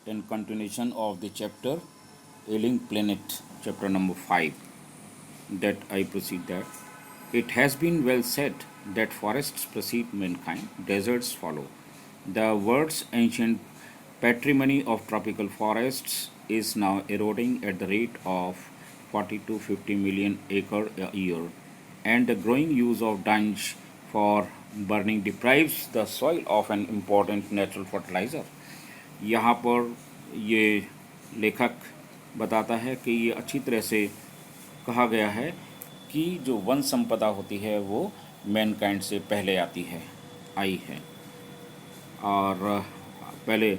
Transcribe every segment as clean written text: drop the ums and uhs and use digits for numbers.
in continuation of the chapter Ailing Planet, chapter number 5, that I proceed that. It has been well said that forests precede mankind, deserts follow. The world's ancient patrimony of tropical forests is now eroding at the rate of 40 to 50 million acre a year, and the growing use of dung for burning deprives the soil of an important natural fertilizer. यहाँ पर ये लेखक बताता है कि ये अच्छी तरह से कहा गया है कि जो वन संपदा होती है वो मैनकाइंड से पहले आती है, आई है। और पहले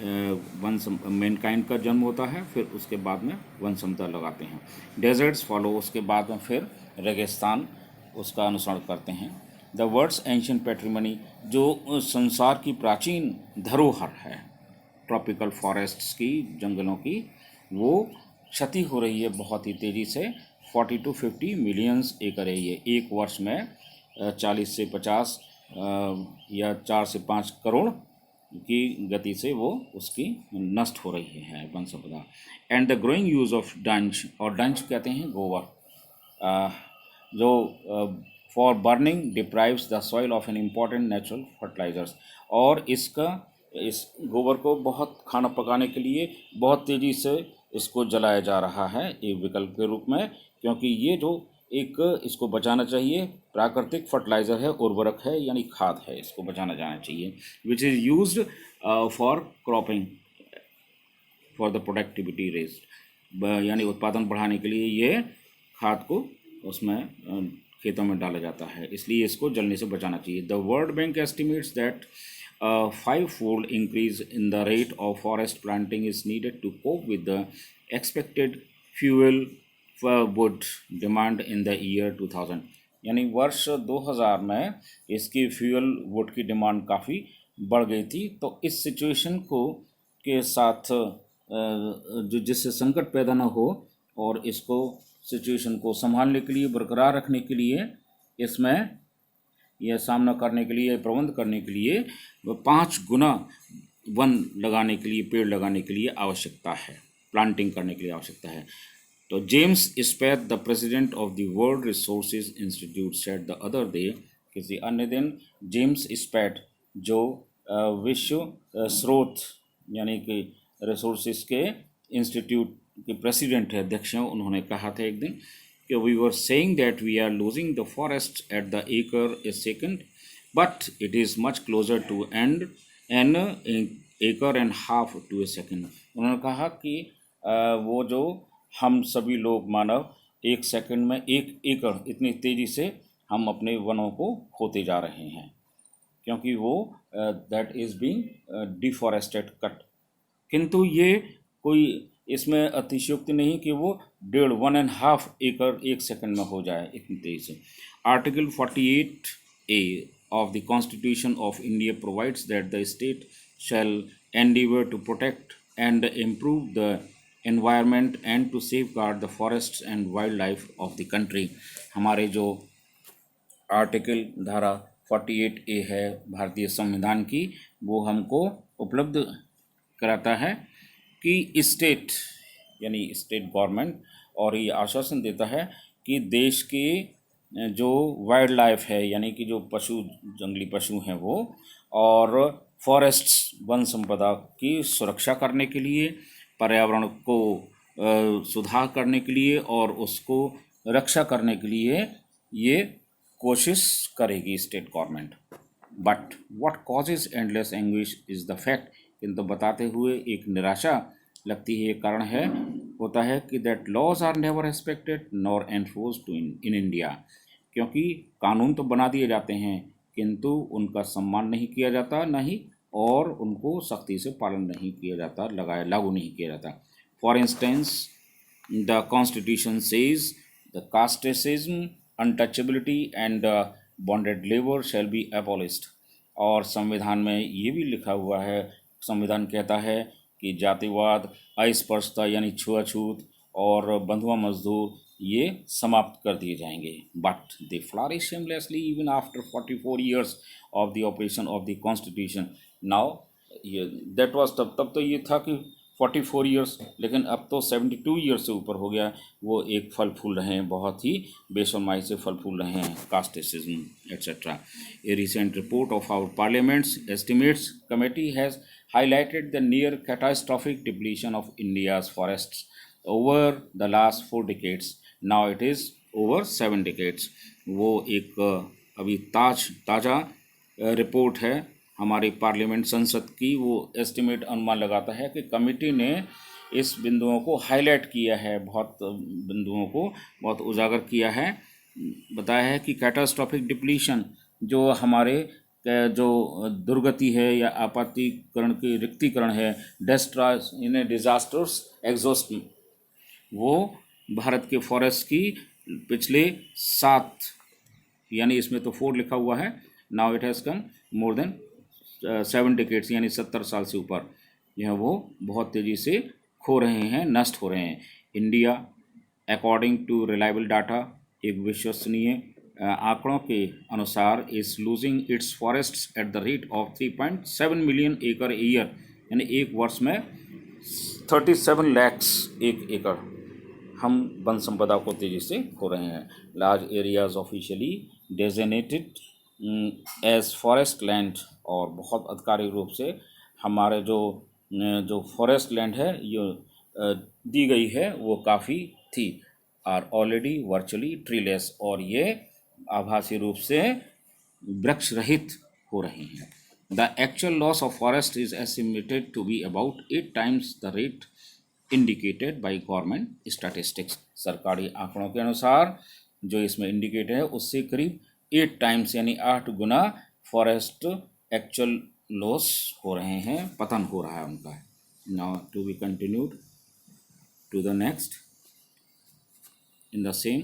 मैनकाइंड का जन्म होता है, फिर उसके बाद में वन संपदा लगाते हैं। डेजर्ट्स फॉलो, उसके बाद में फिर रेगिस्तान उसका अनुसरण करते हैं। द वर्ल्ड्स एंशिएंट पैट्रिमनी, जो संसार की प्राचीन धरोहर है, ट्रॉपिकल फॉरेस्ट्स की, जंगलों की, वो क्षति हो रही है बहुत ही तेज़ी से। 40 to 50 मिलियंस एकड़ है ये, एक वर्ष में 40 से 50 या 4 से 5 करोड़ की गति से वो उसकी नष्ट हो रही है वन संपदा। And the growing use of dung, और डंज कहते हैं गोबर, जो for burning deprives the soil of an important natural fertilisers, और इस गोबर को बहुत खाना पकाने के लिए बहुत तेज़ी से इसको जलाया जा रहा है एक विकल्प के रूप में, क्योंकि ये जो एक इसको बचाना चाहिए, प्राकृतिक फर्टिलाइज़र है, उर्वरक है, यानी खाद है, इसको बचाना जाना चाहिए। Which is used for cropping for the productivity rest, यानी उत्पादन बढ़ाने के लिए ये खाद को उसमें खेतों में डाला जाता है, इसलिए इसको जलने से बचाना चाहिए। The world bank estimates that five-fold increase in the rate of forest planting is needed to cope with the expected fuel for wood demand in the year 2000, यानी वर्ष 2000 में इसकी फ्यूल वुड की डिमांड काफ़ी बढ़ गई थी। तो इस सिचुएशन को के साथ जो जिससे संकट पैदा ना हो, और इसको सिचुएशन को संभालने के लिए, बरकरार रखने के लिए, इसमें यह सामना करने के लिए, प्रबंध करने के लिए 5 गुना वन लगाने के लिए, पेड़ लगाने के लिए आवश्यकता है, प्लांटिंग करने के लिए आवश्यकता है। तो James Speth, the president of the world resources institute, said the other day, किसी अन्य दिन जेम्स स्पैथ, जो विश्व स्रोत यानी कि रिसोर्सेज के इंस्टीट्यूट के प्रेसिडेंट है, अध्यक्ष हैं, उन्होंने कहा था एक दिन कि we were saying that we are losing the forest at the acre a second, but it is much closer to an acre and half to a second। उन्होंने कहा कि वो जो हम सभी लोग मानव एक सेकंड में एक एकड़ इतनी तेज़ी से हम अपने वनों को खोते जा रहे हैं, क्योंकि वो दैट इज़ बीइंग डिफॉरेस्टेड, कट। किंतु ये कोई इसमें अतिशयोक्ति नहीं कि वो 1.5 एकड़ एक सेकंड में हो जाए इतनी तेज़ी से। Article 48A of the Constitution of India provides that the state shall endeavor to protect and improve the environment and to safeguard the forests and wildlife of the country। हमारे जो आर्टिकल धारा 48A है भारतीय संविधान की, वो हमको उपलब्ध कराता है कि स्टेट यानी स्टेट गवर्नमेंट, और ये आश्वासन देता है कि देश की जो वाइल्ड लाइफ है, यानी कि जो पशु, जंगली पशु हैं वो, और फॉरेस्ट्स, वन संपदा की सुरक्षा करने के लिए, पर्यावरण को सुधार करने के लिए और उसको रक्षा करने के लिए ये कोशिश करेगी state government. But what causes endless anguish is the fact, किंतु बताते हुए एक निराशा लगती है, ये कारण है, होता है कि that laws are never respected nor enforced in India, क्योंकि कानून तो बना दिए जाते हैं किंतु उनका सम्मान नहीं किया जाता, नहीं, और उनको सख्ती से पालन नहीं किया जाता, लागू नहीं किया जाता। For instance, the constitution says the casteism, untouchability and bonded labour shall be abolished, और संविधान में ये भी लिखा हुआ है, संविधान कहता है कि जातिवाद, अस्पृश्यता यानी छुआछूत और बंधुआ मजदूर ये समाप्त कर दिए जाएंगे। But they flourish shamelessly even after 44 years of the operation of the constitution। Now ये दैट वाज तब तो ये था कि 44 ईयर्स, लेकिन अब तो 72 ईयर्स से ऊपर हो गया। वो एक फल फूल रहे हैं, बहुत ही बेशर्माई से फल फूल रहे हैं, casteism etcetera. A recent report of our parliament's estimates committee has highlighted the near catastrophic depletion of India's forests over the last 4 decades. Now it is over 7 decades. वो एक अभी ताज़ा रिपोर्ट है हमारी पार्लियामेंट संसद की। वो एस्टिमेट अनुमान लगाता है कि कमेटी ने इस बिंदुओं को हाईलाइट किया है, बहुत बिंदुओं को बहुत उजागर किया है, बताया है कि कैटास्ट्रॉफिक डिप्लीशन जो हमारे जो दुर्गति है या आपातिकरण की रिक्तीकरण है, डिजास्टर्स एग्जॉस्ट, वो भारत के फॉरेस्ट की पिछले 7, यानी इसमें तो 4 लिखा हुआ है, now it has come more than 7 decades, यानी 70 साल से ऊपर, यह वो बहुत तेज़ी से खो रहे हैं, नष्ट हो रहे हैं। India according to reliable data, एक विश्वसनीय आंकड़ों के अनुसार is losing its forests at the rate of 3.7 million acre year, यानी एक वर्ष में 37 लैक्स एक एकड़ हम वन संपदा को तेज़ी से खो रहे हैं। Large areas officially designated as forest land, और बहुत अधिकारिक रूप से हमारे जो फॉरेस्ट लैंड है ये दी गई है वो काफ़ी थी, आर ऑलरेडी वर्चुअली ट्रीलेस, और ये आभासी रूप से वृक्ष रहित हो रही हैं। The actual loss of forest is estimated to be about 8 times the rate indicated by government statistics. सरकारी आंकड़ों के अनुसार जो इसमें इंडिकेट है उससे करीब 8 times यानी 8 गुना फॉरेस्ट एक्चुअल लॉस हो रहे हैं, पतन हो रहा है उनका। Now to be continued to the next. In the same,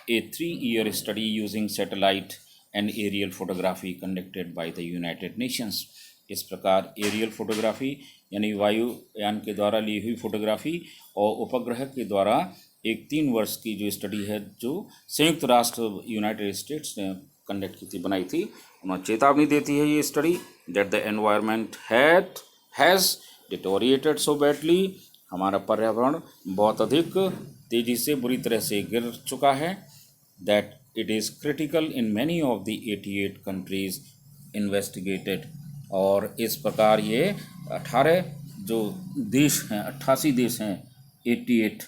a 3-year study using satellite and aerial photography conducted by the United Nations, इस प्रकार एरियल फोटोग्राफी यानी वायुयान के द्वारा ली हुई फोटोग्राफी और उपग्रह के द्वारा एक 3 वर्ष की जो स्टडी है जो संयुक्त राष्ट्र यूनाइटेड स्टेट्स ने कंडक्ट की थी, बनाई थी, उन्होंने चेतावनी देती है ये study that the environment has deteriorated so badly, हमारा पर्यावरण बहुत अधिक तेज़ी से बुरी तरह से गिर चुका है, that it is critical in many of the 88 countries investigated, और इस प्रकार ये 18 जो देश हैं, 88 देश हैं, 88,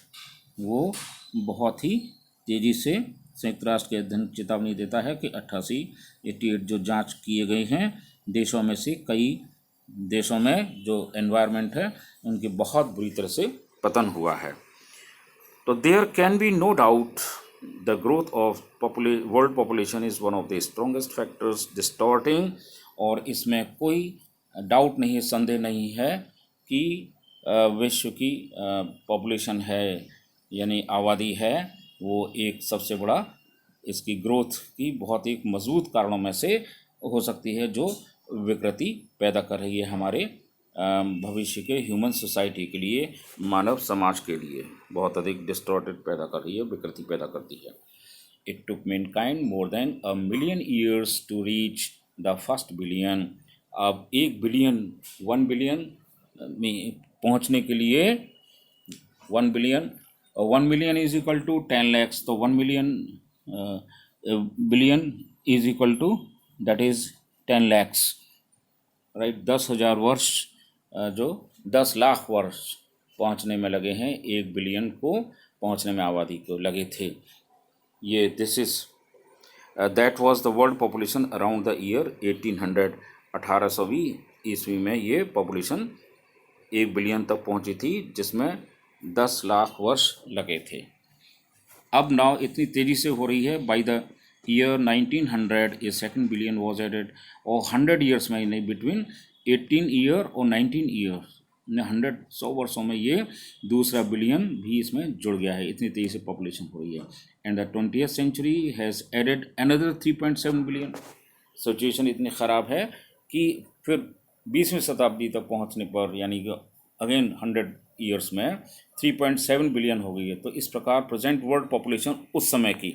वो बहुत ही तेज़ी से संयुक्त राष्ट्र के अध्ययन चेतावनी देता है कि 88 जो जांच किए गए हैं देशों में से कई देशों में जो एनवायरनमेंट है उनकी बहुत बुरी तरह से पतन हुआ है। तो there can be no doubt the growth of world population is one of the strongest factors distorting, और इसमें कोई डाउट नहीं, संदेह नहीं है कि विश्व की पॉपुलेशन है यानी आबादी है वो एक सबसे बड़ा इसकी ग्रोथ की बहुत एक मजबूत कारणों में से हो सकती है जो विकृति पैदा कर रही है हमारे भविष्य के ह्यूमन सोसाइटी के लिए, मानव समाज के लिए बहुत अधिक डिस्टॉर्टेड पैदा कर रही है, विकृति पैदा करती है। It took mankind more than 1 million years to reach the first billion. अब 1 बिलियन में पहुंचने के लिए 1 billion is equal to 10 lakhs, तो 1 billion is equal to that is 10 lakhs, right. 10,000 वर्ष जो 10 लाख वर्ष पहुंचने में लगे हैं, 1 बिलियन को पहुंचने में आबादी को लगे थे। ये this is that was the world population around the year 1800। 1820 ईस्वी में ये पॉपुलेशन 1 बिलियन तक पहुंची थी, जिसमें 10 लाख वर्ष लगे थे। अब नाउ इतनी तेज़ी से हो रही है, by the year 1900 a 2nd billion was added, और 100 ईयर्स में नहीं, बिटवीन 18 ईयर और 19 ईयर, 100 वर्षों में ये दूसरा बिलियन भी इसमें जुड़ गया है, इतनी तेज़ी से पॉपुलेशन हो रही है। And the 20th century has added another 3.7 billion. Situation इतनी ख़राब है कि फिर 20वीं शताब्दी तक पहुंचने पर यानी कि अगेन 100 ईयर्स में 3.7 बिलियन हो गई है। तो इस प्रकार प्रेजेंट वर्ल्ड पॉपुलेशन उस समय की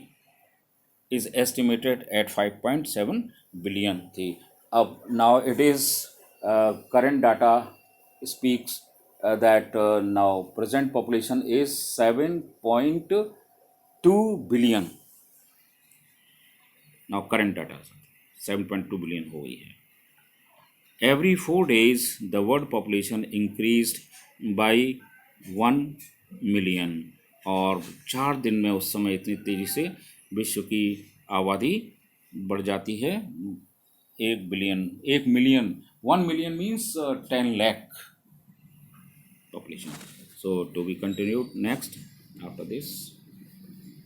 इज़ एस्टिमेटेड एट 5.7 बिलियन थी। अब now it is current data speaks that now present population is 7.2 billion. now current data 7.2 billion हो गई है. Every 4 days the world population increased by 1 million. और 4 दिन में उस समय इतनी तेजी से विश्व की आबादी बढ़ जाती है 1 billion 1 million 1 million means 10 lakh population. So to be continued next after this.